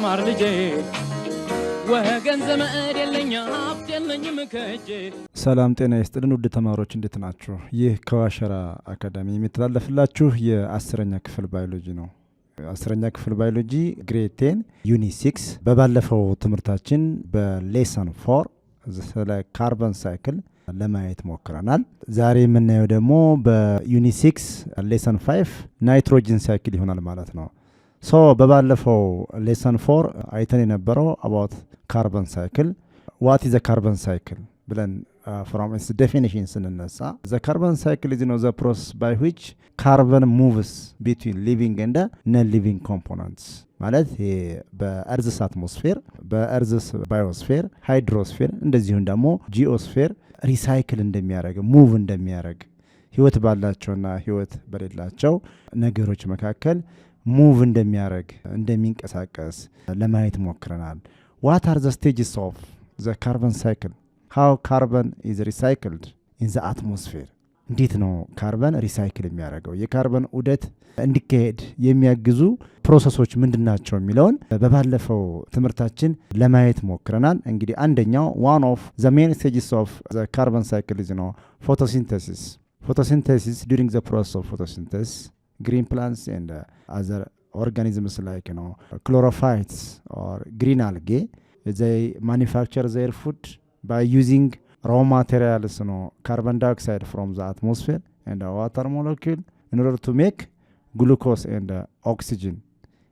ተማር ልጄ ወገን ዘመድ የለኝ ሀብት የለኝም ከእጄ። ሰላም ጤና ይስጥልን ውድ ተማሪዎች እንዴት ናችሁ? ይህ ከዋሸራ አካዳሚ የሚተላለፍላችሁ የ10ኛ ክፍል ባዮሎጂ ነው። 10ኛ ክፍል ባዮሎጂ ግሬድ 10 ዩኒት 6 በባለፈው ትምህርታችን በሌሰን 4 ስለ ካርበን ሳይክል ለማየት ሞክረናል። ዛሬ የምናየው ደግሞ በዩኒት 6 ሌሰን 5 ናይትሮጅን ሳይክል ይሆናል ማለት ነው። ሶ በባለፈው ሌሰን 4 አይተን የነበረው about carbon cycle. What is a carbon cycle? ብለን from its definition ስንነሳ the carbon cycle is the process by which carbon moves between living and non-living components. ማለት በእርዝስ አትሞስፌር፣ በእርዝስ ባዮስፌር፣ ሃይድሮስፌር እንደዚሁም ደግሞ ጂኦስፌር ሪሳይክል እንደሚያደርግ ሙቭ እንደሚያደርግ ህይወት ባላቸውና ህይወት በሌላቸው ነገሮች መካከል ሙቭ እንደሚያደርግ እንደሚንቀሳቀስ ለማየት ሞክረናል። What are the stages of the carbon cycle? How carbon is recycled in the atmosphere? እንዴት ነው ካርበን ሪሳይክል የሚያደርገው? የካርበን ዑደት እንዲካሄድ የሚያግዙ ፕሮሰሶች ምንድናቸው የሚለውን በባለፈው ትምህርታችን ለማየት ሞክረናል። እንግዲህ አንደኛው one of the main stages of the carbon cycle is photosynthesis. Photosynthesis, during the process of photosynthesis, green plants and other organisms like chlorophytes or green algae, they manufacture their food by using raw materials, carbon dioxide from the atmosphere and a water molecule in order to make glucose and oxygen.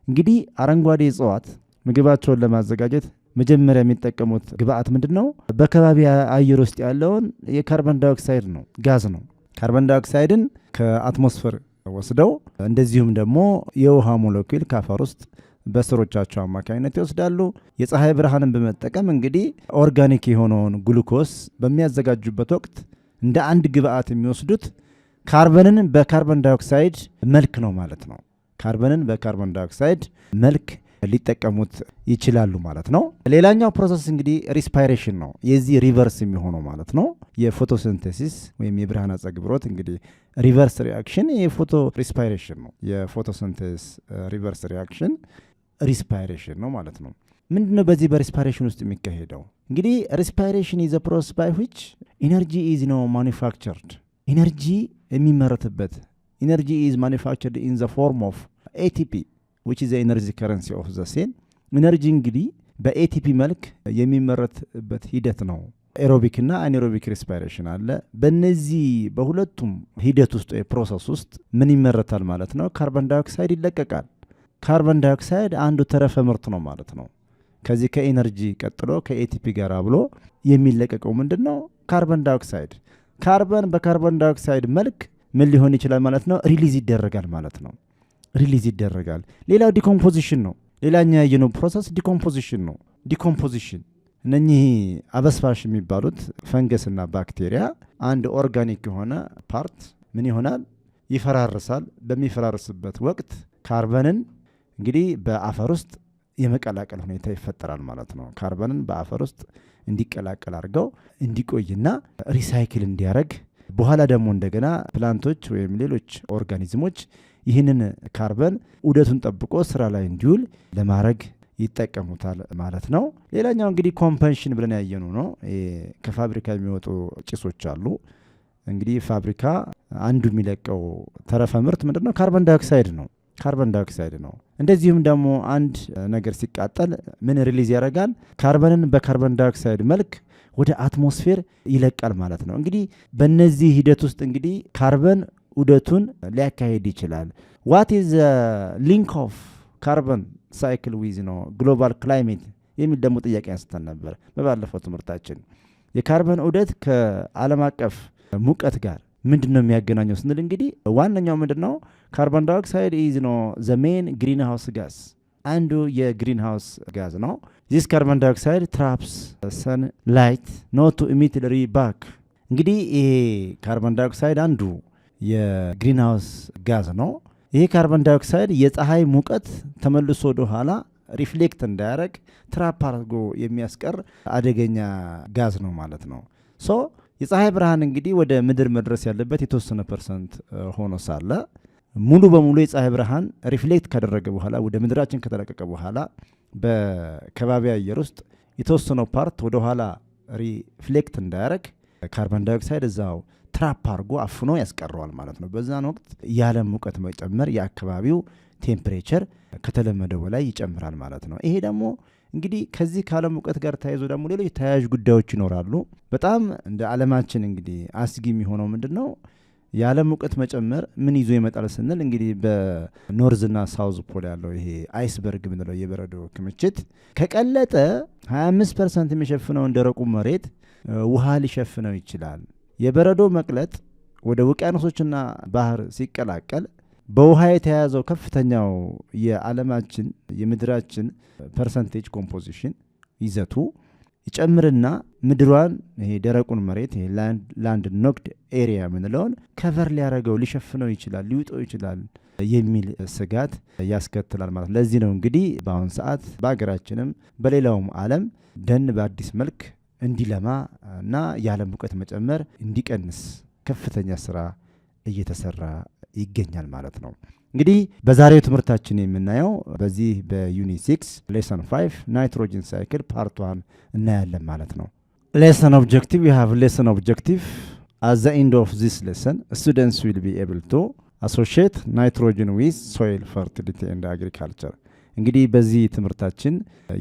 እንግዲህ አረንጓዴ እጽዋት ምግባቸውን ለማዘጋጀት መጀመሪያ የሚጠቀሙት ግብአት ምንድነው? በከባቢ አየር ውስጥ ያለውን የካርበን ዳይኦክሳይድ ነው፣ ጋዝ ነው። ካርበን ዳይኦክሳይድን ከአትሞስፌር ወስደው እንደዚሁም ደግሞ የውሃ ሞለኪል ከአፈር ውስጥ በስሮቻቸው አማካኝነት ይወስዳሉ። የፀሐይ ብርሃንን በመጠቀም እንግዲህ ኦርጋኒክ የሆነውን ግሉኮስ በሚያዘጋጁበት ወቅት እንደ አንድ ግብአት የሚወስዱት ካርበንን በካርበን ዳይኦክሳይድ መልክ ነው ማለት ነው። ካርበንን በካርበን ዳይኦክሳይድ መልክ ሊጠቀሙት ይችላሉ ማለት ነው። ሌላኛው ፕሮሰስ እንግዲህ ሪስፓይሬሽን ነው። የዚህ ሪቨርስ የሚሆነው ማለት ነው የፎቶሲንቴሲስ ወይም የብርሃን አጸግብሮት እንግዲህ ሪቨርስ ሪአክሽን የፎቶ ሪስፓይሬሽን ነው። የፎቶሲንቴሲስ ሪቨርስ ሪአክሽን ሪስፓይሬሽን ነው ማለት ነው። ምንድነው በዚህ በሪስፓይሬሽን ውስጥ የሚካሄደው? እንግዲህ ሪስፓይሬሽን is a process by which energy is manufactured. ኢነርጂ የሚመረትበት energy is manufactured in the form of ATP, which is the energy currency of the cell. ኢነርጂ እንግዲህ በኤቲፒ መልክ የሚመረትበት ሂደት ነው። ኤሮቢክ እና አኔሮቢክ ሪስፓይሬሽን አለ። በእነዚህ በሁለቱም ሂደት ውስጥ ፕሮሰስ ውስጥ ምን ይመረታል ማለት ነው? ካርበን ዳይኦክሳይድ ይለቀቃል። ካርበን ዳይኦክሳይድ አንዱ ተረፈ ምርት ነው ማለት ነው። ከዚህ ከኤነርጂ ቀጥሎ ከኤቲፒ ጋር አብሎ የሚለቀቀው ምንድነው? ካርበን ዳይኦክሳይድ። ካርበን በካርበን ዳይኦክሳይድ መልክ ምን ሊሆን ይችላል ማለት ነው? ሪሊዝ ይደረጋል ማለት ነው። ሪሊዝ ይደረጋል። ሌላው ዲኮምፖዚሽን ነው። ሌላኛው የኖ ፕሮሰስ ዲኮምፖዚሽን ነው። ዲኮምፖዚሽን እነኚህ አበስፋሽ የሚባሉት ፈንገስና ባክቴሪያ አንድ ኦርጋኒክ የሆነ ፓርት ምን ይሆናል? ይፈራርሳል። በሚፈራርስበት ወቅት ካርበንን እንግዲህ በአፈር ውስጥ የመቀላቀል ሁኔታ ይፈጠራል ማለት ነው። ካርበንን በአፈር ውስጥ እንዲቀላቀል አድርገው እንዲቆይና ሪሳይክል እንዲያደርግ በኋላ ደግሞ እንደገና ፕላንቶች ወይም ሌሎች ኦርጋኒዝሞች ይህንን ካርበን ዑደቱን ጠብቆ ስራ ላይ እንዲውል ለማድረግ ይጠቀሙታል ማለት ነው። ሌላኛው እንግዲህ ኮምፐንሽን ብለን ያየነው ነው። ከፋብሪካ የሚወጡ ጭሶች አሉ። እንግዲህ ፋብሪካ አንዱ የሚለቀው ተረፈ ምርት ምንድነው? ካርበን ዳይኦክሳይድ ነው። ካርበን ዳይኦክሳይድ ነው። እንደዚሁም ደግሞ አንድ ነገር ሲቃጠል ምን ሪሊዝ ያደርጋል? ካርበንን በካርበን ዳይኦክሳይድ መልክ ወደ አትሞስፌር ይለቃል ማለት ነው። እንግዲህ በእነዚህ ሂደት ውስጥ እንግዲህ ካርበን ዑደቱን ሊያካሄድ ይችላል። ዋት ኢዝ ሊንክ ኦፍ ካርበን ሳይክል ዊዝ ግሎባል ክላይሜት የሚል ደግሞ ጥያቄ አንስተን ነበር በባለፈው ትምህርታችን። የካርበን ዑደት ከዓለም አቀፍ ሙቀት ጋር ምንድነው የሚያገናኘው ስንል እንግዲህ ዋነኛው ምንድነው? ካርበን ዳይኦክሳይድ ኢዝ ዘ ሜን ግሪን ሃውስ ጋዝ፣ አንዱ የግሪን ሃውስ ጋዝ ነው። ዚስ ካርበን ዳይኦክሳይድ ትራፕስ ሰን ላይት ኖት ቱ ኢሚት ባክ። እንግዲህ ይሄ ካርበን ዳይኦክሳይድ አንዱ የግሪን ሃውስ ጋዝ ነው። ይሄ ካርበን ዳይኦክሳይድ የፀሐይ ሙቀት ተመልሶ ወደ ኋላ ሪፍሌክት እንዳያደርግ ትራፕ አድርጎ የሚያስቀር አደገኛ ጋዝ ነው ማለት ነው። ሶ የፀሐይ ብርሃን እንግዲህ ወደ ምድር መድረስ ያለበት የተወሰነ ፐርሰንት ሆኖ ሳለ ሙሉ በሙሉ የፀሐይ ብርሃን ሪፍሌክት ካደረገ በኋላ ወደ ምድራችን ከተለቀቀ በኋላ በከባቢ አየር ውስጥ የተወሰነው ፓርት ወደ ኋላ ሪፍሌክት እንዳያደርግ ካርቦን ዳይኦክሳይድ እዛው ትራፕ አድርጎ አፍኖ ያስቀረዋል ማለት ነው። በዛን ወቅት የዓለም ሙቀት መጨመር የአካባቢው ቴምፕሬቸር ከተለመደው በላይ ይጨምራል ማለት ነው። ይሄ ደግሞ እንግዲህ ከዚህ ከዓለም ሙቀት ጋር ተያይዞ ደግሞ ሌሎች ተያያዥ ጉዳዮች ይኖራሉ። በጣም እንደ ዓለማችን እንግዲህ አስጊ የሚሆነው ምንድን ነው? የዓለም ሙቀት መጨመር ምን ይዞ ይመጣል ስንል እንግዲህ በኖርዝና ሳውዝ ፖል ያለው ይሄ አይስበርግ ምንለው የበረዶ ክምችት ከቀለጠ 25% የሚሸፍነውን ደረቁ መሬት ውሃ ሊሸፍነው ይችላል። የበረዶ መቅለጥ ወደ ውቅያኖሶችና ባህር ሲቀላቀል በውሃ የተያዘው ከፍተኛው የዓለማችን የምድራችን ፐርሰንቴጅ ኮምፖዚሽን ይዘቱ ይጨምርና ምድሯን ይሄ ደረቁን መሬት ይሄ ላንድ ኖክድ ኤሪያ ምንለውን ከቨር ሊያደርገው ሊሸፍነው ይችላል፣ ሊውጠው ይችላል የሚል ስጋት ያስከትላል ማለት። ለዚህ ነው እንግዲህ በአሁን ሰዓት በሀገራችንም በሌላውም ዓለም ደን በአዲስ መልክ እንዲለማ እና የዓለም ሙቀት መጨመር እንዲቀንስ ከፍተኛ ስራ እየተሰራ ይገኛል ማለት ነው። እንግዲህ በዛሬው ትምህርታችን የምናየው በዚህ በዩኒት 6 ሌሰን 5 ናይትሮጅን ሳይክል ፓርት 1 እናያለን ማለት ነው። ሌሰን ኦብጀክቲቭ you have lesson objective at the end of this lesson students will be able to associate nitrogen with soil fertility and agriculture። እንግዲህ በዚህ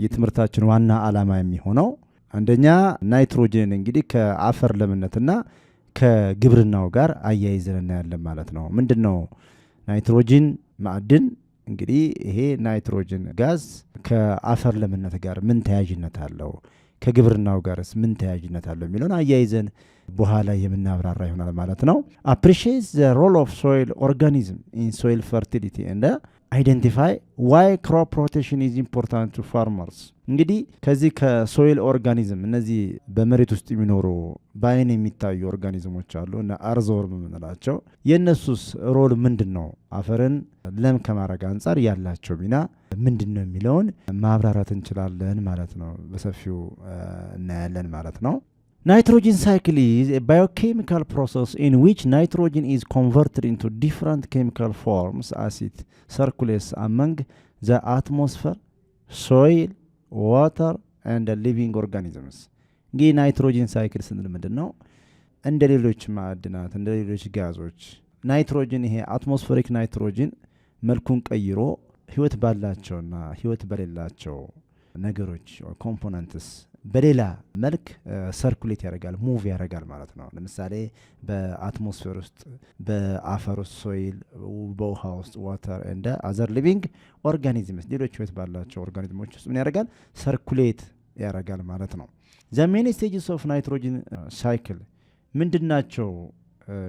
የትምህርታችን ዋና ዓላማ የሚሆነው አንደኛ ናይትሮጅን እንግዲህ ከአፈር ለምነትና ከግብርናው ጋር አያይዘን እናያለን ማለት ነው። ምንድነው ናይትሮጅን ማዕድን? እንግዲህ ይሄ ናይትሮጅን ጋዝ ከአፈር ለምነት ጋር ምን ተያያዥነት አለው፣ ከግብርናው ጋርስ ምን ተያያዥነት አለው የሚለውን አያይዘን በኋላ የምናብራራ ይሆናል ማለት ነው። appreciate the role of soil organism in soil fertility and identify why crop rotation is important to farmers። እንግዲህ ከዚህ ከሶይል ኦርጋኒዝም እነዚህ በመሬት ውስጥ የሚኖሩ በአይን የሚታዩ ኦርጋኒዝሞች አሉ እና አርዞርም የምንላቸው የእነሱስ ሮል ምንድን ነው፣ አፈርን ለም ከማድረግ አንጻር ያላቸው ሚና ምንድን ነው የሚለውን ማብራራት እንችላለን ማለት ነው። በሰፊው እናያለን ማለት ነው። Nitrogen cycle is a biochemical process in which nitrogen is converted into different chemical forms as it circulates among the atmosphere, soil, water and living organisms። እንግዲህ ናይትሮጅን ሳይክል ስንል ምንድን ነው? እንደ ሌሎች ማዕድናት እንደ ሌሎች ጋዞች ናይትሮጅን ይሄ አትሞስፌሪክ ናይትሮጅን መልኩን ቀይሮ ህይወት ባላቸውና ህይወት በሌላቸው ነገሮች ኮምፖነንትስ በሌላ መልክ ሰርኩሌት ያደርጋል፣ ሙቭ ያደርጋል ማለት ነው። ለምሳሌ በአትሞስፌር ውስጥ በአፈር ውስጥ ሶይል፣ በውሃ ውስጥ ዋተር እንደ አዘር ሊቪንግ ኦርጋኒዝምስ ሌሎች ህይወት ባላቸው ኦርጋኒዝሞች ውስጥ ምን ያደርጋል? ሰርኩሌት ያደርጋል ማለት ነው። ዘ ሜን ስቴጅስ ኦፍ ናይትሮጅን ሳይክል ምንድናቸው?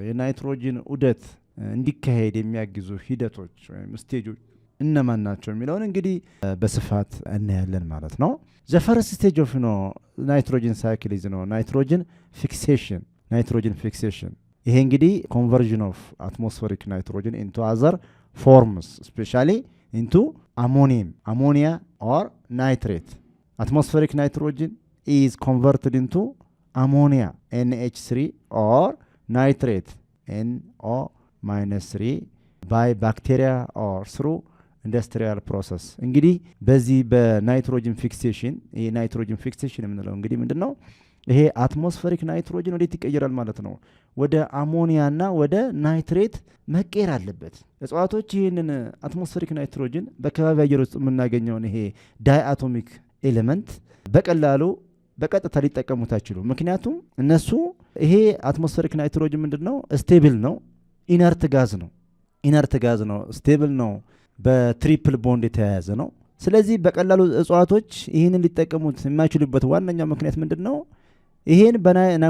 የናይትሮጅን ዑደት እንዲካሄድ የሚያግዙ ሂደቶች ወይም ስቴጆች እነማን ናቸው የሚለውን እንግዲህ በስፋት እናያለን ማለት ነው። the first stage of nitrogen cycle is nitrogen fixation። ይሄ እንግዲህ conversion of atmospheric nitrogen into other forms especially into ammonia or nitrate. Atmospheric nitrogen is converted into ammonia NH3 or nitrate NO-3 by bacteria or through ኢንዱስትሪያል ፕሮሰስ። እንግዲህ በዚህ በናይትሮጅን ፊክሴሽን ይሄ ናይትሮጅን ፊክሴሽን የምንለው እንግዲህ ምንድነው? ይሄ አትሞስፌሪክ ናይትሮጅን ወዴት ይቀየራል ማለት ነው? ወደ አሞኒያና ወደ ናይትሬት መቀየር አለበት። እጽዋቶች ይህንን አትሞስፌሪክ ናይትሮጅን በከባቢ አየር ውስጥ የምናገኘውን ይሄ ዳይአቶሚክ ኤሌመንት በቀላሉ በቀጥታ ሊጠቀሙት አይችሉም። ምክንያቱም እነሱ ይሄ አትሞስፌሪክ ናይትሮጅን ምንድነው? ስቴብል ነው፣ ኢነርት ጋዝ ነው፣ ስቴብል ነው፣ በትሪፕል ቦንድ የተያያዘ ነው። ስለዚህ በቀላሉ እጽዋቶች ይህንን ሊጠቀሙት የማይችሉበት ዋነኛው ምክንያት ምንድን ነው? ይህን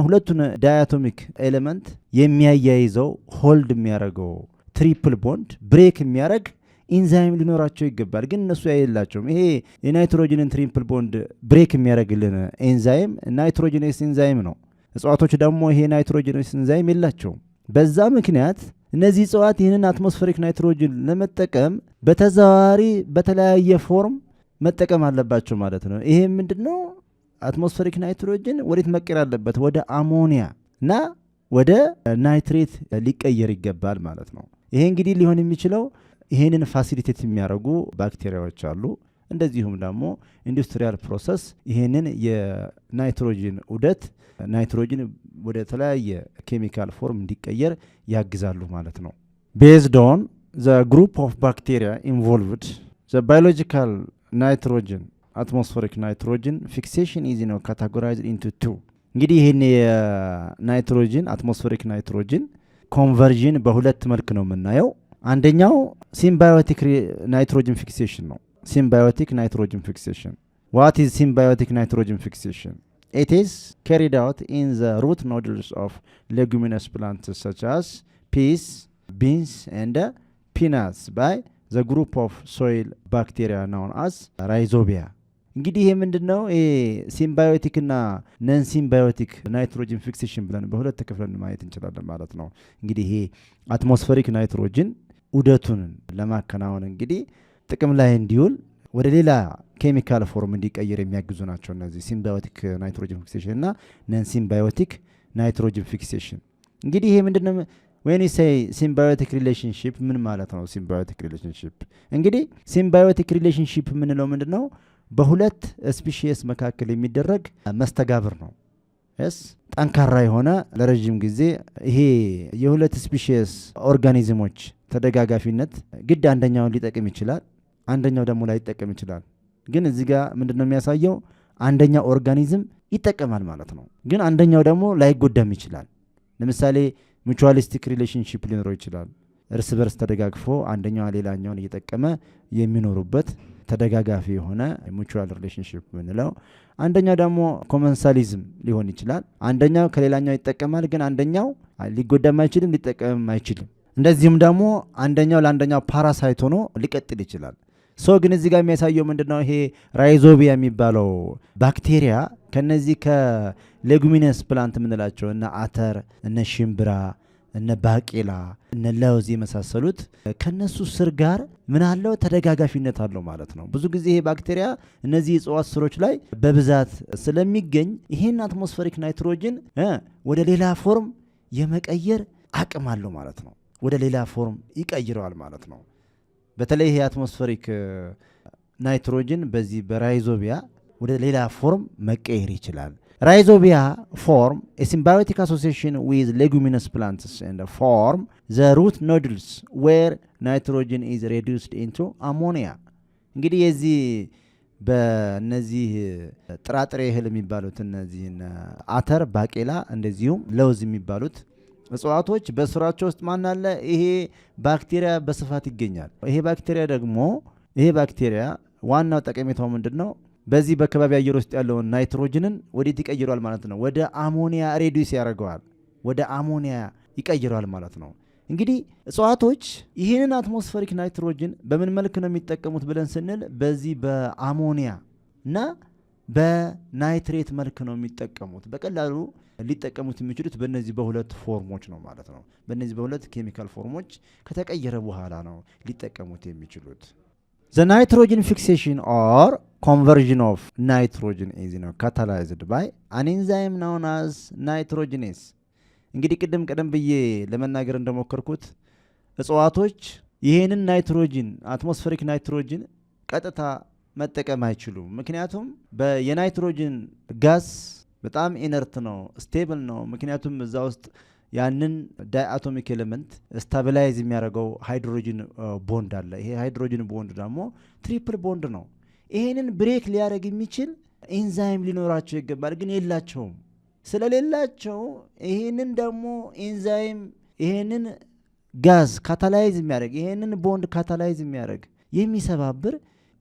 ሁለቱን ዳያቶሚክ ኤሌመንት የሚያያይዘው ሆልድ የሚያደርገው ትሪፕል ቦንድ ብሬክ የሚያደርግ ኢንዛይም ሊኖራቸው ይገባል። ግን እነሱ የላቸውም። ይሄ የናይትሮጅንን ትሪፕል ቦንድ ብሬክ የሚያደርግልን ኤንዛይም ናይትሮጂኔስ ኤንዛይም ነው። እጽዋቶች ደግሞ ይሄ ናይትሮጂኔስ ኤንዛይም የላቸውም። በዛ ምክንያት እነዚህ እጽዋት ይህንን አትሞስፌሪክ ናይትሮጅን ለመጠቀም በተዘዋዋሪ በተለያየ ፎርም መጠቀም አለባቸው ማለት ነው። ይሄ ምንድነው? አትሞስፌሪክ ናይትሮጅን ወዴት መቀየር አለበት? ወደ አሞኒያ እና ወደ ናይትሬት ሊቀየር ይገባል ማለት ነው። ይሄ እንግዲህ ሊሆን የሚችለው ይሄንን ፋሲሊቴት የሚያደርጉ ባክቴሪያዎች አሉ። እንደዚሁም ደግሞ ኢንዱስትሪያል ፕሮሰስ ይሄንን የናይትሮጅን ዑደት ናይትሮጅን ወደ ተለያየ ኬሚካል ፎርም እንዲቀየር ያግዛሉ ማለት ነው። ቤዝድ ኦን ዘ ግሩፕ ኦፍ ባክቴሪያ ኢንቮልቭድ ዘ ባዮሎጂካል ናይትሮጅን አትሞስፌሪክ ናይትሮጅን ፊክሴሽን ኢዝ ነው ካታጎራይዝድ ኢንቱ ቱ። እንግዲህ ይህን የናይትሮጅን አትሞስፌሪክ ናይትሮጅን ኮንቨርዥን በሁለት መልክ ነው የምናየው። አንደኛው ሲምባዮቲክ ናይትሮጅን ፊክሴሽን ነው። ሲምባዮቲክ ናይትሮጅን ፊክሴሽን what is symbiotic nitrogen fixation? It is carried out in the root nodules of leguminous plants such as peas, beans and peanuts by the group of soil bacteria known as rhizobia. እንግዲህ ይሄ ምንድነው? ሲምባዮቲክ እና ነን ሲምባዮቲክ ናይትሮጅን ፊክሴሽን ብለን በሁለት ተከፍለን ማየት እንችላለን ማለት ነው። እንግዲህ ይሄ አትሞስፌሪክ ናይትሮጅን ዑደቱን ለማከናወን እንግዲህ ጥቅም ላይ እንዲውል ወደ ሌላ ኬሚካል ፎርም እንዲቀየር የሚያግዙ ናቸው እነዚህ ሲምባዮቲክ ናይትሮጅን ፊክሴሽን እና ነን ሲምባዮቲክ ናይትሮጅን ፊክሴሽን። እንግዲህ ይሄ ምንድነው? when you say symbiotic relationship ምን ማለት ነው? symbiotic relationship እንግዲህ symbiotic relationship ምንለው ምንድነው? በሁለት ስፒሺስ መካከል የሚደረግ መስተጋብር ነው። ጠንካራ የሆነ ለረጅም ጊዜ ይሄ የሁለት ስፒሺስ ኦርጋኒዝሞች ተደጋጋፊነት ግድ አንደኛውን ሊጠቅም ይችላል፣ አንደኛው ደግሞ ላይጠቀም ይችላል። ግን እዚህ ጋር ምንድነው የሚያሳየው? አንደኛው ኦርጋኒዝም ይጠቀማል ማለት ነው፣ ግን አንደኛው ደግሞ ላይጎዳም ይችላል። ለምሳሌ ሙቹዋሊስቲክ ሪሌሽንሺፕ ሊኖረው ይችላል። እርስ በርስ ተደጋግፎ አንደኛው ሌላኛውን እየጠቀመ የሚኖሩበት ተደጋጋፊ የሆነ ሙቹዋል ሪሌሽንሺፕ ምንለው። አንደኛው ደግሞ ኮመንሳሊዝም ሊሆን ይችላል። አንደኛው ከሌላኛው ይጠቀማል፣ ግን አንደኛው ሊጎዳም አይችልም፣ ሊጠቀምም አይችልም። እንደዚሁም ደግሞ አንደኛው ለአንደኛው ፓራሳይት ሆኖ ሊቀጥል ይችላል። ግን እዚህ ጋር የሚያሳየው ምንድነው? ይሄ ራይዞቢያ የሚባለው ባክቴሪያ ከነዚህ ከሌጉሚነስ ፕላንት ምንላቸው እነ አተር፣ እነ ሽምብራ፣ እነ ባቄላ፣ እነ ለውዝ የመሳሰሉት ከነሱ ስር ጋር ምን አለው? ተደጋጋፊነት አለው ማለት ነው። ብዙ ጊዜ ይሄ ባክቴሪያ እነዚህ የእጽዋት ስሮች ላይ በብዛት ስለሚገኝ ይሄን አትሞስፌሪክ ናይትሮጅን ወደ ሌላ ፎርም የመቀየር አቅም አለው ማለት ነው። ወደ ሌላ ፎርም ይቀይረዋል ማለት ነው። በተለይ ይሄ አትሞስፌሪክ ናይትሮጅን በዚህ በራይዞቢያ ወደ ሌላ ፎርም መቀየር ይችላል። Rhizobia form a symbiotic association with leguminous plants and form the root nodules where nitrogen is reduced into ammonia. እንግዲህ የዚህ በእነዚህ ጥራጥሬ እህል የሚባሉት እነዚህ አተር፣ ባቄላ እንደዚሁም ለውዝ የሚባሉት እጽዋቶች በስራቸው ውስጥ ማን አለ? ይሄ ባክቴሪያ በስፋት ይገኛል። ይሄ ባክቴሪያ ዋናው ጠቀሜታው ምንድነው? በዚህ በከባቢ አየር ውስጥ ያለውን ናይትሮጅንን ወዴት ይቀይረዋል ማለት ነው? ወደ አሞኒያ ሬዲዩስ ያደርገዋል፣ ወደ አሞኒያ ይቀይረዋል ማለት ነው። እንግዲህ እጽዋቶች ይህንን አትሞስፌሪክ ናይትሮጅን በምን መልክ ነው የሚጠቀሙት ብለን ስንል በዚህ በአሞኒያ እና በናይትሬት መልክ ነው የሚጠቀሙት። በቀላሉ ሊጠቀሙት የሚችሉት በእነዚህ በሁለት ፎርሞች ነው ማለት ነው። በእነዚህ በሁለት ኬሚካል ፎርሞች ከተቀየረ በኋላ ነው ሊጠቀሙት የሚችሉት። The nitrogen fixation or conversion of nitrogen is catalyzed by an enzyme known as nitrogenase. እንግዲህ ቀደም ብዬ ለመናገር እንደሞከርኩት እጽዋቶች ይሄንን ናይትሮጅን አትሞስፌሪክ ናይትሮጅን ቀጥታ መጠቀም አይችሉም። ምክንያቱም የናይትሮጅን ጋስ በጣም ኢነርት ነው፣ ስቴብል ነው። ምክንያቱም እዛ ውስጥ ያንን ዳይአቶሚክ ኤሌመንት ስታቢላይዝ የሚያደርገው ሃይድሮጅን ቦንድ አለ። ይሄ ሃይድሮጅን ቦንድ ደግሞ ትሪፕል ቦንድ ነው። ይሄንን ብሬክ ሊያደርግ የሚችል ኤንዛይም ሊኖራቸው ይገባል፣ ግን የላቸውም። ስለሌላቸው ይሄንን ደግሞ ኤንዛይም ይሄንን ጋዝ ካታላይዝ የሚያደርግ ይሄንን ቦንድ ካታላይዝ የሚያደርግ የሚሰባብር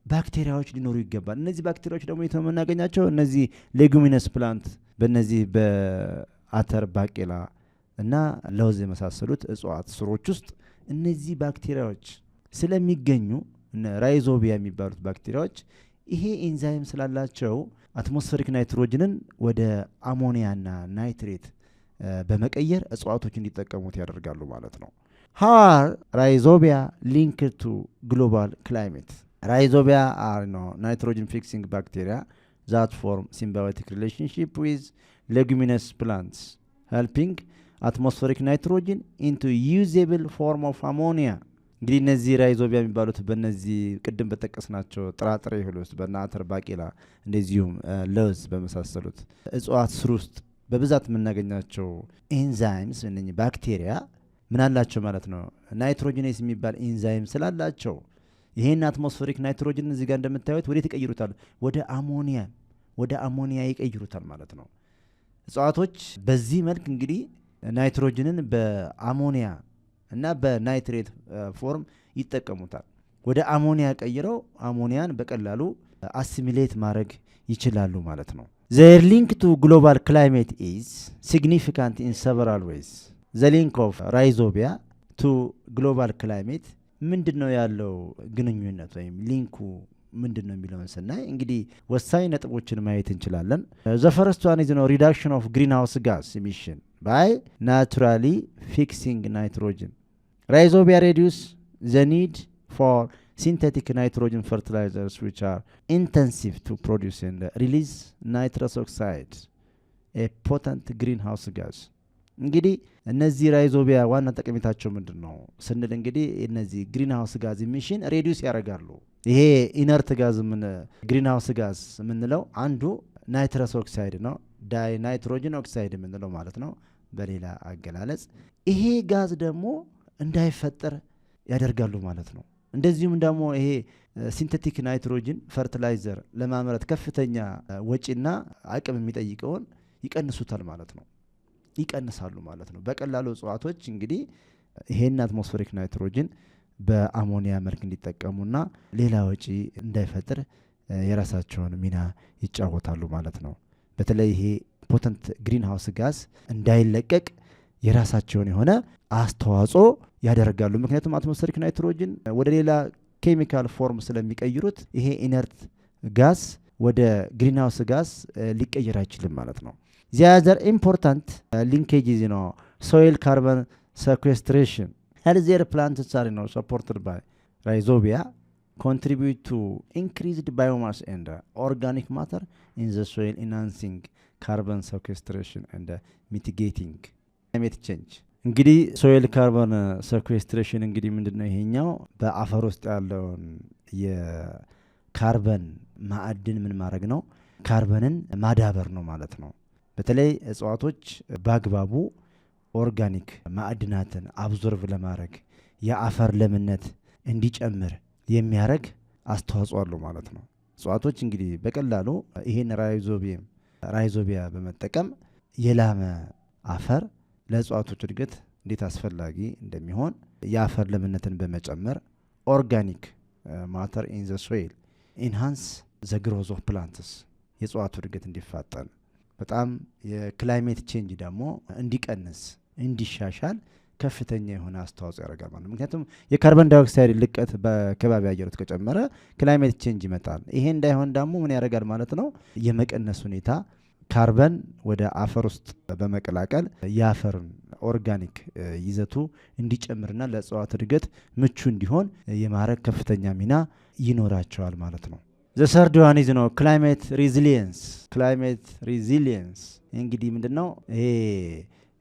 ባክቴሪያዎች ሊኖሩ ይገባል። እነዚህ ባክቴሪያዎች ደግሞ የምናገኛቸው እነዚህ ሌጉሚነስ ፕላንት በእነዚህ በአተር፣ ባቄላ እና ለውዝ የመሳሰሉት እጽዋት ስሮች ውስጥ እነዚህ ባክቴሪያዎች ስለሚገኙ ራይዞቢያ የሚባሉት ባክቴሪያዎች ይሄ ኤንዛይም ስላላቸው አትሞስፌሪክ ናይትሮጅንን ወደ አሞኒያና ናይትሬት በመቀየር እጽዋቶች እንዲጠቀሙት ያደርጋሉ ማለት ነው። How rhizobia linked to global climate? Rhizobia are nitrogen fixing bacteria that form symbiotic relationship with leguminous plants, helping atmospheric nitrogen into usable form of ammonia. እንግዲህ እነዚህ ራይዞቢያ የሚባሉት በእነዚህ ቅድም በጠቀስናቸው ጥራጥሬ እህል ውስጥ በአተር፣ ባቄላ እንደዚሁም ለውዝ በመሳሰሉት እጽዋት ስር ውስጥ በብዛት የምናገኛቸው ኤንዛይምስ እነኚህ ባክቴሪያ ምን አላቸው ማለት ነው? ናይትሮጂኔስ የሚባል ኤንዛይም ስላላቸው ይሄን አትሞስፌሪክ ናይትሮጅን እዚህ ጋር እንደምታዩት ወዴት ይቀይሩታል? ወደ አሞኒያ ይቀይሩታል ማለት ነው። እጽዋቶች በዚህ መልክ እንግዲህ ናይትሮጅንን በአሞኒያ እና በናይትሬት ፎርም ይጠቀሙታል። ወደ አሞኒያ ቀይረው አሞኒያን በቀላሉ አሲሚሌት ማድረግ ይችላሉ ማለት ነው። Their link to global climate is significant in several ways. The link of rhizobia to global climate ምንድነው ያለው ግንኙነት ወይም ሊንኩ ምንድነው የሚለውን ስናይ እንግዲህ ወሳኝ ነጥቦችን ማየት እንችላለን። The first one is reduction of greenhouse gas emission by naturally fixing nitrogen. Rhizobia reduce the need for synthetic nitrogen fertilizers which are intensive to produce and release nitrous oxide, a potent greenhouse gas. እንግዲህ እነዚህ ራይዞቢያ ዋና ጠቀሜታቸው ምንድነው ስንል እንግዲህ እነዚህ ግሪንሃውስ ጋዝ ኢሚሽን ሬዲዩስ ያደርጋሉ። ይሄ ኢነርት ጋዝ ግሪንሃውስ ጋዝ የምንለው አንዱ ናይትረስ ኦክሳይድ ነው፣ ዳይ ናይትሮጅን ኦክሳይድ የምንለው ማለት ነው በሌላ አገላለጽ። ይሄ ጋዝ ደግሞ እንዳይፈጠር ያደርጋሉ ማለት ነው። እንደዚሁም ደግሞ ይሄ ሲንቴቲክ ናይትሮጅን ፈርቲላይዘር ለማምረት ከፍተኛ ወጪና አቅም የሚጠይቀውን ይቀንሱታል ማለት ነው፣ ይቀንሳሉ ማለት ነው። በቀላሉ እጽዋቶች እንግዲህ ይሄን አትሞስፌሪክ ናይትሮጅን በአሞኒያ መልክ እንዲጠቀሙና ሌላ ወጪ እንዳይፈጥር የራሳቸውን ሚና ይጫወታሉ ማለት ነው። በተለይ ይሄ ፖተንት ግሪንሃውስ ጋዝ እንዳይለቀቅ የራሳቸውን የሆነ አስተዋጽኦ ያደርጋሉ። ምክንያቱም አትሞስፌሪክ ናይትሮጅን ወደ ሌላ ኬሚካል ፎርም ስለሚቀይሩት ይሄ ኢነርት ጋዝ ወደ ግሪንሃውስ ጋዝ ሊቀየር አይችልም ማለት ነው። The other important linkage is soil carbon sequestration. Healthier plants are supported by rhizobia contribute to increased biomass and organic matter in the soil, enhancing carbon sequestration and mitigating climate change. እንግዲህ ሶይል ካርቦን ሰኩዌስትሬሽን እንግዲህ ምንድነው? ይሄኛው በአፈር ውስጥ ያለውን የካርበን ማዕድን ምን ማድረግ ነው? ካርበንን ማዳበር ነው ማለት ነው። በተለይ እጽዋቶች በአግባቡ ኦርጋኒክ ማዕድናትን አብዞርቭ ለማድረግ የአፈር ለምነት እንዲጨምር የሚያደርግ አስተዋጽኦ አለው ማለት ነው። እጽዋቶች እንግዲህ በቀላሉ ይሄን ራይዞቢያ በመጠቀም የላመ አፈር ለእጽዋቶች እድገት እንዴት አስፈላጊ እንደሚሆን የአፈር ለምነትን በመጨመር ኦርጋኒክ ማተር ኢን ዘ ሶይል ኢንሃንስ ዘ ግሮዝ ኦፍ ፕላንትስ የእጽዋቱ እድገት እንዲፋጠን በጣም የክላይሜት ቼንጅ ደግሞ እንዲቀንስ እንዲሻሻል ከፍተኛ የሆነ አስተዋጽኦ ያደርጋል ማለት ነው። ምክንያቱም የካርበን ዳይኦክሳይድ ልቀት በከባቢ አየር ውስጥ ከጨመረ ክላይሜት ቼንጅ ይመጣል። ይሄ እንዳይሆን ደግሞ ምን ያደርጋል ማለት ነው? የመቀነስ ሁኔታ ካርበን ወደ አፈር ውስጥ በመቀላቀል የአፈርን ኦርጋኒክ ይዘቱ እንዲጨምርና ለእጽዋት እድገት ምቹ እንዲሆን የማድረግ ከፍተኛ ሚና ይኖራቸዋል ማለት ነው። The third one is climate resilience. Climate resilience እንግዲህ ምንድነው? ይሄ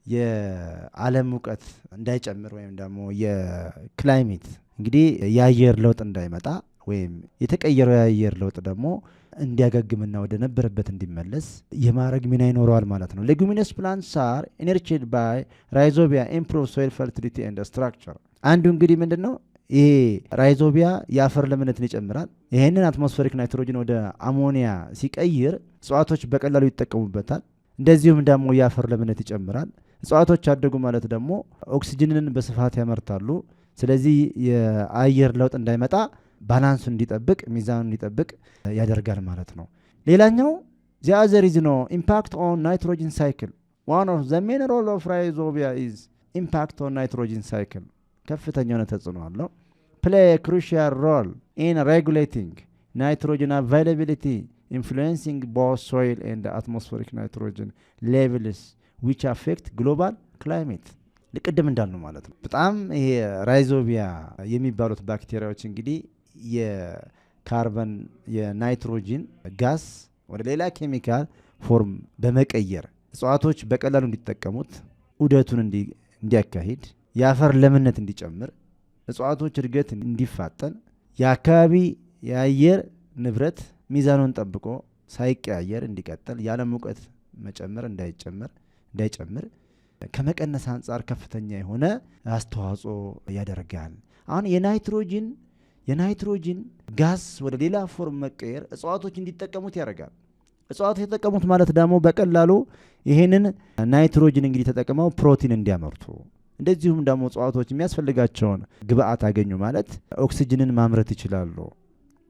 የዓለም ሙቀት እንዳይጨምር ወይም ደግሞ የክላይሜት እንግዲህ የአየር ለውጥ እንዳይመጣ ወይም የተቀየረው የአየር ለውጥ ደግሞ እንዲያገግምና ወደ ነበረበት እንዲመለስ የማድረግ ሚና ይኖረዋል ማለት ነው። Leguminous plants are enriched by rhizobia improve soil fertility and structure. አንዱ እንግዲህ ምንድነው? ይሄ ራይዞቢያ የአፈር ለምነትን ይጨምራል። ይሄንን አትሞስፌሪክ ናይትሮጅን ወደ አሞኒያ ሲቀይር እጽዋቶች በቀላሉ ይጠቀሙበታል። እንደዚሁም ደግሞ የአፈር ለምነት ይጨምራል። እጽዋቶች አደጉ ማለት ደግሞ ኦክሲጅንን በስፋት ያመርታሉ። ስለዚህ የአየር ለውጥ እንዳይመጣ ባላንሱን እንዲጠብቅ ሚዛኑን እንዲጠብቅ ያደርጋል ማለት ነው። ሌላኛው the other is impact on nitrogen cycle. One of the main role of rhizobia is impact on nitrogen cycle. ከፍተኛ የሆነ ተጽዕኖ አለው። play a crucial role in regulating nitrogen availability, influencing both soil and atmospheric nitrogen levels which affect global climate. ልቅድም እንዳልነው ማለት ነው። በጣም ይሄ ራይዞቢያ የሚባሉት ባክቴሪያዎች እንግዲህ የካርበን የናይትሮጅን ጋስ ወደ ሌላ ኬሚካል ፎርም በመቀየር እጽዋቶች በቀላሉ እንዲጠቀሙት ዑደቱን እንዲያካሂድ የአፈር ለምነት እንዲጨምር እጽዋቶች እድገት እንዲፋጠን የአካባቢ የአየር ንብረት ሚዛኑን ጠብቆ ሳይቀያየር እንዲቀጥል ያለ ሙቀት መጨመር እንዳይጨምር ከመቀነስ አንጻር ከፍተኛ የሆነ አስተዋጽኦ ያደርጋል። አሁን የናይትሮጂን ጋዝ ወደ ሌላ ፎርም መቀየር እጽዋቶች እንዲጠቀሙት ያደርጋል። እጽዋቶች የተጠቀሙት ማለት ደግሞ በቀላሉ ይሄንን ናይትሮጂን እንግዲህ ተጠቅመው ፕሮቲን እንዲያመርቱ እንደዚሁም ደግሞ እጽዋቶች የሚያስፈልጋቸውን ግብአት አገኙ ማለት ኦክሲጅንን ማምረት ይችላሉ።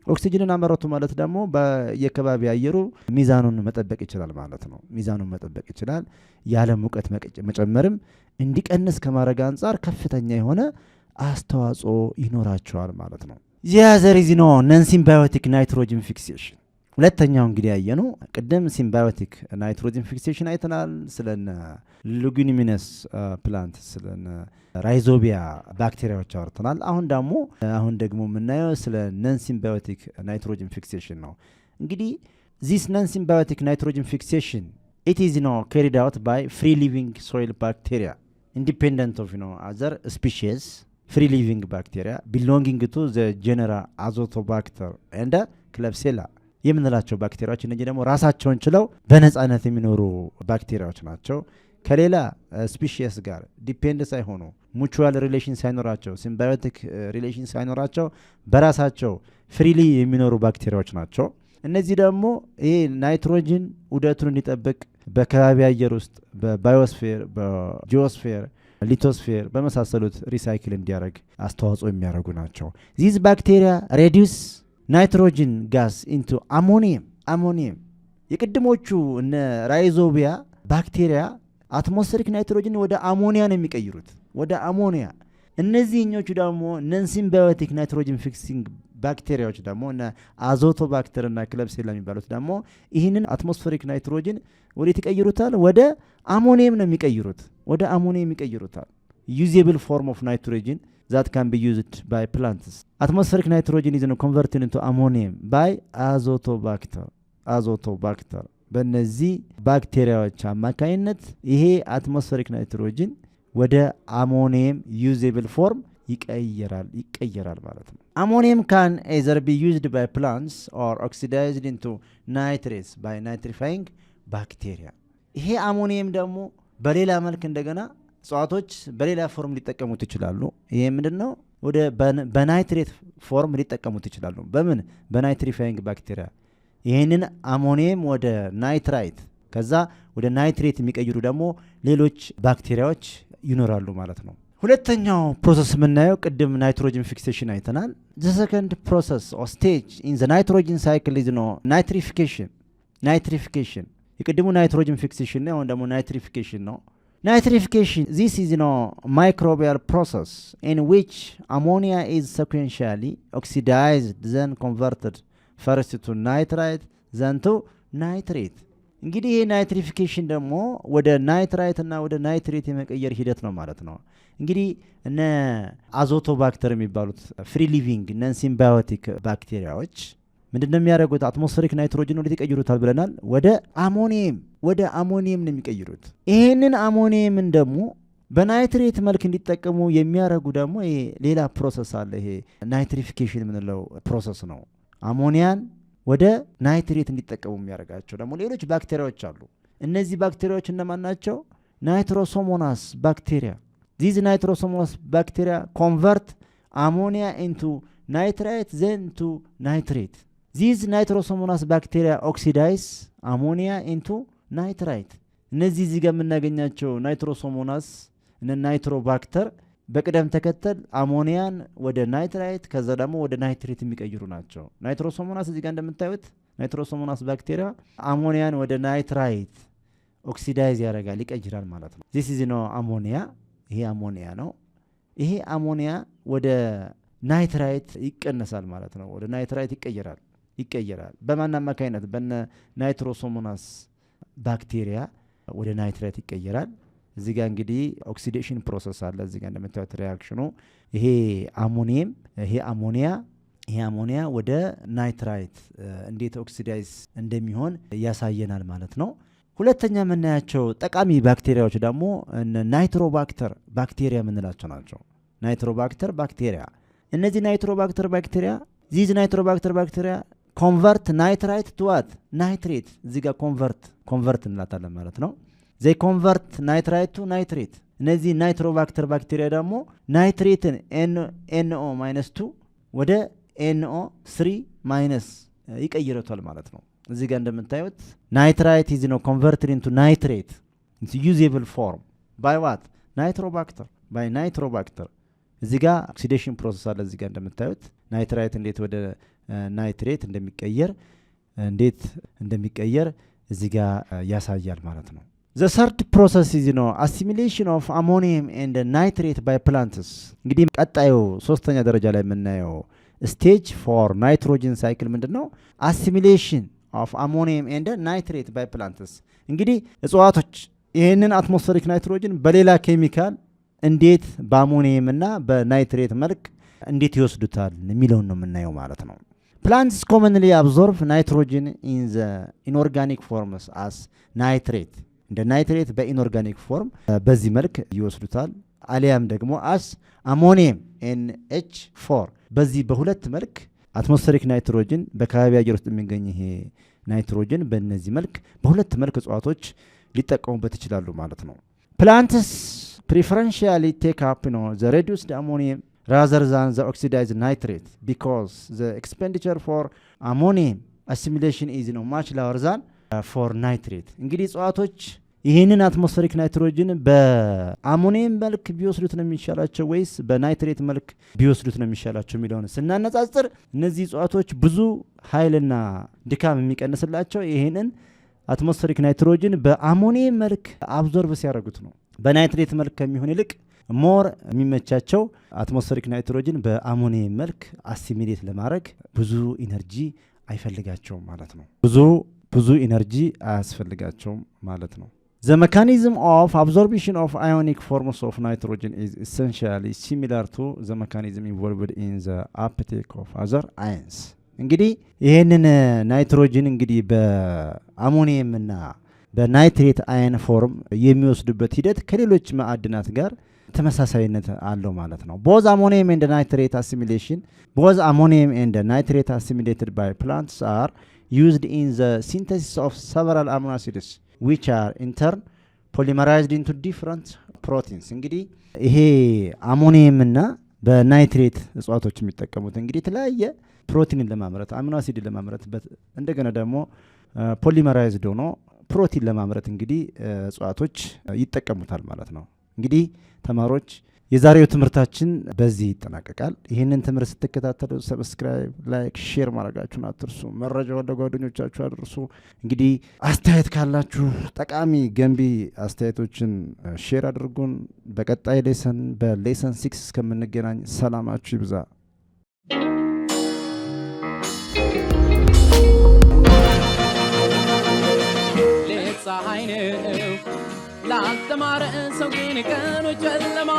ኦክሲጅንን አመረቱ ማለት ደግሞ በየከባቢ አየሩ ሚዛኑን መጠበቅ ይችላል ማለት ነው። ሚዛኑን መጠበቅ ይችላል። ያለ ሙቀት መጨመርም እንዲቀንስ ከማድረግ አንጻር ከፍተኛ የሆነ አስተዋጽኦ ይኖራቸዋል ማለት ነው። ዚያዘሪዚ ነው ነን ሲምባዮቲክ ናይትሮጂን ፊክሴሽን። ሁለተኛው እንግዲህ ያየነው ቅድም ሲምባዮቲክ ናይትሮጂን ፊክሴሽን አይተናል። ስለነ ሉጉሚነስ ፕላንት ስለነ ራይዞቢያ ባክቴሪያዎች አውርተናል። አሁን ደግሞ የምናየው ስለ ነን ሲምባዮቲክ ናይትሮጂን ፊክሴሽን ነው። እንግዲህ ዚስ ነን ሲምባዮቲክ ናይትሮጂን ፊክሴሽን it is carried out by free living soil bacteria independent of other species free living bacteria belonging to the genera Azotobacter and Klebsiella የምንላቸው ባክቴሪያዎች እነዚህ ደግሞ ራሳቸውን ችለው በነፃነት የሚኖሩ ባክቴሪያዎች ናቸው። ከሌላ ስፒሺስ ጋር ዲፔንድ ሳይሆኑ ሙቹዋል ሪሌሽን ሳይኖራቸው ሲምባዮቲክ ሪሌሽን ሳይኖራቸው በራሳቸው ፍሪሊ የሚኖሩ ባክቴሪያዎች ናቸው። እነዚህ ደግሞ ይሄ ናይትሮጂን ውደቱን እንዲጠብቅ በከባቢ አየር ውስጥ በባዮስፌር፣ በጂኦስፌር፣ ሊቶስፌር በመሳሰሉት ሪሳይክል እንዲያደርግ አስተዋጽኦ የሚያደርጉ ናቸው። ዚስ ባክቴሪያ ሬዲዩስ ናይትሮጂን ጋስ ኢንቱ አሞኒየም የቅድሞቹ እነ ራይዞቢያ ባክቴሪያ አትሞስፌሪክ ናይትሮጂን ወደ አሞኒያ ነው የሚቀይሩት፣ ወደ አሞኒያ። እነዚህኞቹ ደግሞ ነን ሲምባዮቲክ ናይትሮጂን ፊክሲንግ ባክቴሪያዎች ደግሞ እነ አዞቶባክተር እና ክለብሴላ የሚባሉት ደግሞ ይህንን አትሞስፌሪክ ናይትሮጂን ወዴት ይቀይሩታል? ወደ አሞኒየም ነው የሚቀይሩት፣ ወደ አሞኒየም ይቀይሩታል። ዩዜብል ፎርም ኦፍ ናይትሮጂን that can be used by plants. Atmospheric nitrogen is converted into ammonium by Azotobacter. በእነዚህ ባክቴሪያዎች አማካይነት ይሄ አትሞስፌሪክ ናይትሮጂን ወደ አሞኒየም ዩዜብል ፎርም ይቀየራል ማለት ነው። አሞኒየም can either be used by plants or oxidized into nitrates by nitrifying bacteria. ይሄ አሞኒየም ደግሞ በሌላ መልክ እንደገና እጽዋቶች በሌላ ፎርም ሊጠቀሙት ይችላሉ። ይሄ ምንድነው? ወደ በናይትሬት ፎርም ሊጠቀሙት ይችላሉ። በምን? በናይትሪፋይንግ ባክቴሪያ። ይሄንን አሞኒየም ወደ ናይትራይት ከዛ ወደ ናይትሬት የሚቀይሩ ደግሞ ሌሎች ባክቴሪያዎች ይኖራሉ ማለት ነው። ሁለተኛው ፕሮሰስ የምናየው ቅድም ናይትሮጂን ፊክሴሽን አይተናል። the second process or stage in the nitrogen cycle is nitrification የቅድሙ ናይትሮጂን ፊክሴሽን ነው። አሁን ደግሞ ናይትሪፊኬሽን ነው። Nitrification, this is microbial process in which ammonia is sequentially oxidized, then converted first to nitrite, then to nitrate. እንግዲህ ይሄ ናይትሪፊኬሽን ደግሞ ወደ ናይትራይት እና ወደ ናይትሬት የመቀየር ሂደት ነው ማለት ነው። እንግዲህ እነ አዞቶባክተር የሚባሉት ፍሪ ሊቪንግ ነን ሲምባዮቲክ ባክቴሪያዎች ምንድነው የሚያደርጉት? አትሞስፌሪክ ናይትሮጂን ወደ ይቀይሩታል ብለናል። ወደ አሞኒየም ነው የሚቀይሩት። ይሄንን አሞኒየምን ደግሞ በናይትሬት መልክ እንዲጠቀሙ የሚያደርጉ ደግሞ ይሄ ሌላ ፕሮሰስ አለ። ይሄ ናይትሪፊኬሽን የምንለው ፕሮሰስ ነው። አሞኒያን ወደ ናይትሬት እንዲጠቀሙ የሚያደርጋቸው ደግሞ ሌሎች ባክቴሪያዎች አሉ። እነዚህ ባክቴሪያዎች እነማን ናቸው? ናይትሮሶሞናስ ባክቴሪያ። ዚዝ ናይትሮሶሞናስ ባክቴሪያ ኮንቨርት አሞኒያ ኢንቱ ናይትራይት ዘን ቱ ናይትሬት። ዚዝ ናይትሮሶሞናስ ባክቴሪያ ኦክሲዳይዝ አሞኒያ ኢንቱ ናይትራይት። እነዚህ እዚህ ጋር የምናገኛቸው ናይትሮሶሞናስ እነ ናይትሮባክተር በቅደም ተከተል አሞኒያን ወደ ናይትራይት ከዛ ደግሞ ወደ ናይትሬት የሚቀይሩ ናቸው። ናይትሮሶሞናስ እዚህ ጋር እንደምታዩት ናይትሮሶሞናስ ባክቴሪያ አሞኒያን ወደ ናይትራይት ኦክሲዳይዝ ያደርጋል፣ ይቀይራል ማለት ነው። ዚስ ኢዝ አሞኒያ። ይሄ አሞኒያ ነው። ይሄ አሞኒያ ወደ ናይትራይት ይቀነሳል ማለት ነው። ወደ ናይትራይት ይቀየራል። በማን አማካይነት? በነ ናይትሮሶሞናስ ባክቴሪያ ወደ ናይትራይት ይቀየራል። እዚህ ጋር እንግዲህ ኦክሲዴሽን ፕሮሰስ አለ። እዚህ ጋር እንደምታዩት ሪአክሽኑ ይሄ አሞኒያ ወደ ናይትራይት እንዴት ኦክሲዳይዝ እንደሚሆን ያሳየናል ማለት ነው። ሁለተኛ የምናያቸው ጠቃሚ ባክቴሪያዎች ደግሞ ናይትሮባክተር ባክቴሪያ የምንላቸው ናቸው። ናይትሮባክተር ባክቴሪያ እነዚህ ናይትሮባክተር ባክቴሪያ these ናይትሮባክተር ባክቴሪያ convert nitrite to what nitrate እዚህ ጋር convert እንላታለን ማለት ነው they convert nitrite to nitrate እነዚህ ናይትሮባክተር ባክቴሪያ ደግሞ ናይትሬትን NO-2 ወደ NO3- ይቀይረቷል ማለት ነው እዚህ ጋር እንደምታዩት nitrite is now converted into nitrate it's usable form by what by nitrobacter እዚህ ጋር ኦክሲዴሽን ፕሮሰስ አለ እዚህ ጋር እንደምታዩት ናይትራይት እንዴት ወደ ናይትሬት እንደሚቀየር እዚህ ጋር ያሳያል ማለት ነው the third process is assimilation of ammonium and nitrate by plants እንግዲህ ቀጣዩ ሶስተኛ ደረጃ ላይ የምናየው stage for nitrogen cycle ምንድነው assimilation of ammonium and nitrate by plants እንግዲህ እጽዋቶች ይሄንን አትሞስፌሪክ ናይትሮጅን በሌላ ኬሚካል እንዴት በአሞኒየም እና በናይትሬት መልክ እንዴት ይወስዱታል የሚለው ነው የምናየው ማለት ነው plants commonly absorb nitrogen in the inorganic forms as nitrate እንደ ናይትሬት በኢንኦርጋኒክ ፎርም በዚህ መልክ ይወስዱታል አሊያም ደግሞ as ammonium NH4 በዚህ በሁለት መልክ አትሞስፌሪክ ናይትሮጅን በካባቢ አየር ውስጥ የሚገኝ ይሄ ናይትሮጅን በእነዚህ መልክ በሁለት መልክ እጽዋቶች ሊጠቀሙበት ይችላሉ ማለት ነው plants preferentially take up the reduced ammonium rather than the oxidized nitrate because the expenditure for ammonium assimilation is much lower than for nitrate እንግዲህ እጽዋቶች ይሄንን አትሞስፌሪክ ናይትሮጅን በአሞኒየም መልክ ቢወስዱት ነው የሚሻላቸው ወይስ በናይትሬት መልክ ቢወስዱት ነው የሚሻላቸው የሚለውን ስናነጻጽር እነዚህ እጽዋቶች ብዙ ኃይልና ድካም የሚቀንስላቸው ይሄንን አትሞስፌሪክ ናይትሮጅን በአሞኒየም መልክ አብዞርብ ሲያደርጉት ነው በናይትሬት መልክ ከሚሆን ይልቅ ሞር የሚመቻቸው አትሞስፌሪክ ናይትሮጅን በአሞኒየም መልክ አሲሚሌት ለማድረግ ብዙ ኢነርጂ አይፈልጋቸውም ማለት ነው ብዙ ኢነርጂ አያስፈልጋቸውም ማለት ነው The mechanism of absorption of ionic forms of nitrogen is essentially similar to the mechanism involved in the uptake of other ions. እንግዲህ ይሄንን ናይትሮጅን እንግዲህ በአሞኒየም እና በናይትሬት አየን ፎርም የሚወስዱበት ሂደት ከሌሎች ማዕድናት ጋር ተመሳሳይነት አለው ማለት ነው both ammonium and nitrate assimilated by plants are used in the synthesis of several amino acids which are in turn polymerized into different proteins እንግዲህ ይሄ አሞኒየም እና በናይትሬት እጽዋቶች የሚጠቀሙት እንግዲህ የተለያየ ፕሮቲንን ለማምረት አሚኖ አሲድ ለማምረት እንደገና ደግሞ ፖሊመራይዝድ ሆኖ ፕሮቲን ለማምረት እንግዲህ እጽዋቶች ይጠቀሙታል ማለት ነው እንግዲህ ተማሪዎች የዛሬው ትምህርታችን በዚህ ይጠናቀቃል ይሄንን ትምህርት ስትከታተሉ ሰብስክራይብ ላይክ ሼር ማድረጋችሁን አትርሱ መረጃው ለጓደኞቻችሁ አድርሱ እንግዲህ አስተያየት ካላችሁ ጠቃሚ ገንቢ አስተያየቶችን ሼር አድርጉን በቀጣይ ሌሰን በሌሰን 6 እስከምንገናኝ ሰላማችሁ ይብዛ ፀሐይ ነው ላልተማረ ሰው ግን ቀኑ ጨለማ